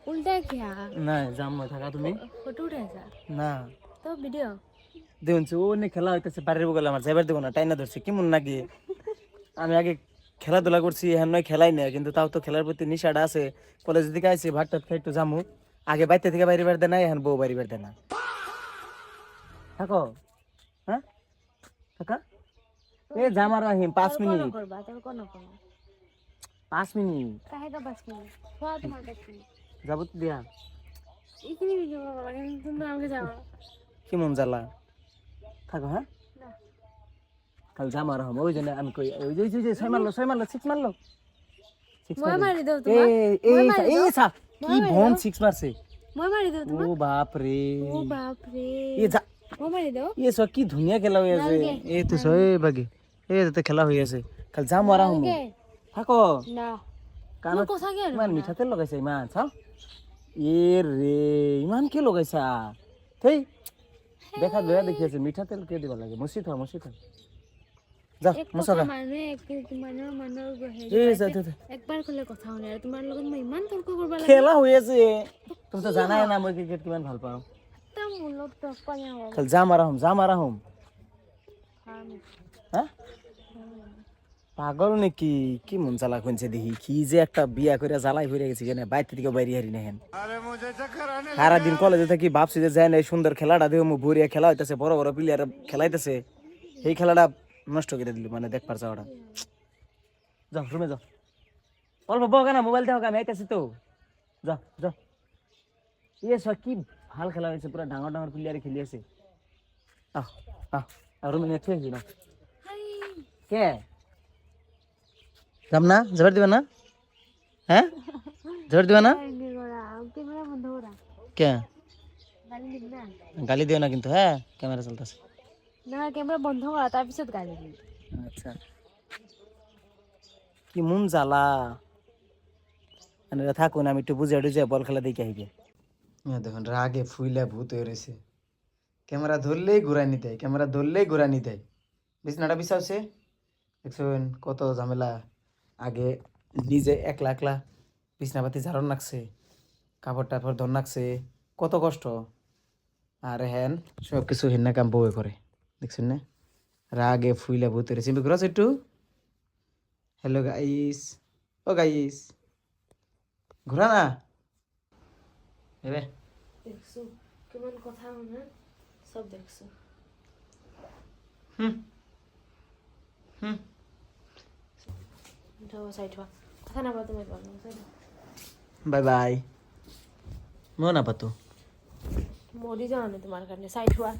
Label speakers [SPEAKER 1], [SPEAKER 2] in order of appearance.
[SPEAKER 1] উল্টা কিয়া
[SPEAKER 2] না যাম মই থাকা তুমি
[SPEAKER 1] ফটো উঠাইছা
[SPEAKER 2] না
[SPEAKER 1] তো ভিডিও
[SPEAKER 2] দেখুন ও নে খেলা হইতেছে বাড়ির বগলে আমার যাইবার দেবো না টাইনা ধরছে কেমন নাকি আমি আগে খেলাধুলা করছি এখন নয় খেলাই না কিন্তু তাও তো খেলার প্রতি নিশাটা আছে কলেজ থেকে আইছি ভাত টাত খাই একটু জামু আগে বাইতে থেকে বাইরে বেড়তে নাই এখন বউ বাড়ি বেড়তে না থাকো হ্যাঁ থাকা এ জামার আহিম 5 মিনিট
[SPEAKER 1] করবা তুমি কোন করবা
[SPEAKER 2] 5 মিনিট
[SPEAKER 1] কাহে কা 5 মিনিট সোয়া তোমার 5 মিনিট
[SPEAKER 2] যাবো তো দিয়া
[SPEAKER 1] ইখিনি ভিডিও করবা কিন্তু তুমি আমাকে যাও
[SPEAKER 2] কি মন জ্বালা থাকো হ্যাঁ
[SPEAKER 1] না
[SPEAKER 2] কাল জামার হম ওই জন্য আমি কই ওই যে 6 মারলো 6 মারলো
[SPEAKER 1] মই মারি দাও
[SPEAKER 2] এ
[SPEAKER 1] তোমার
[SPEAKER 2] এ সা কি ভন 6 মারছে
[SPEAKER 1] মই মারি দাও তোমার
[SPEAKER 2] ও বাপ রে এ যা
[SPEAKER 1] মই মারি দাও
[SPEAKER 2] ये सो की दुनिया खेला हुई है ए तो सो ए बगे ए तो खेला हुई है कल जा मारा हूं থাকো
[SPEAKER 1] না
[SPEAKER 2] কানো
[SPEAKER 1] কথা কি
[SPEAKER 2] ইমান মিঠা তেল লগাইছে ইমান চাও এ রে ইমান কি লগাইছা থেই দেখা দয়া দেখিছে মিঠা তেল কে দিব লাগে মসি থা যা মসকা
[SPEAKER 1] মানে মানৰ
[SPEAKER 2] এ যা
[SPEAKER 1] একবাৰ কলে কথা শুনে আৰু তোমাৰ লগত মই ইমান তৰ্ক কৰিব লাগে
[SPEAKER 2] খেলা হৈ আছে তুমি তো জানাই না মই ক্রিকেট কিমান ভাল পাওঁ
[SPEAKER 1] একদম মূলত টপকায়া হ'ব
[SPEAKER 2] কাল যা মারা হম হ্যাঁ পাগল নাকি কি মন জ্বালা খুনছে দেখি কি যে একটা বিয়া করে জ্বালাই হয়ে গেছে কেন বাইরে থেকে বাইরে হারি না হেন সারাদিন কলেজে থাকি ভাবছি যে যায় না সুন্দর খেলাটা দেবো ভরিয়া খেলা হইতেছে বড় বড় প্লেয়ার খেলাইতেছে এই খেলাটা নষ্ট করে দিল মানে দেখবার চাওয়াটা যাও রুমে যাও অল্প বকা না মোবাইল দেখো আমি আইতেছি তো যাও ইয়ে সব কি ভাল খেলা হয়েছে পুরো ডাঙর প্লেয়ারে খেলিয়েছে রুমে নিয়ে ঠিক না কে যাম না জোর দিবা না হ্যাঁ জোর দিবা না কে গালি দিও না কিন্তু হ্যাঁ ক্যামেরা চলতেছে
[SPEAKER 1] না ক্যামেরা বন্ধ করা তার পিছত গালি দিই
[SPEAKER 2] আচ্ছা কি মন জ্বালা মানে থাকুন আমি একটু বুঝে টুঝে বল খেলা দেখে আইবে দেখুন রাগে ফুইলা ভূত হয়ে রয়েছে ক্যামেরা ধরলেই ঘুরানি দেয় বিছনাটা বিছাওছে দেখছেন কত ঝামেলা আগে নিজে একলা বিছনাপাতি ঝাড়ন নাকছে কাপড় টাপড় ধর নাকছে কত কষ্ট আর হ্যান সব কিছু হেন্না কাম বউয়ে করে দেখছেন না রাগে ফুইলা ভূত হয়ে রয়েছে ঘুরাস একটু হ্যালো গাইস ও গাইস ঘুরা না এবে
[SPEAKER 1] দেখছো কেমন কথা শুনে সব দেখছো সাইড হওয়া কথা না বলতে
[SPEAKER 2] বাই বাই মো না পাতো
[SPEAKER 1] মরি যাও না তোমার কারণে সাইড হওয়া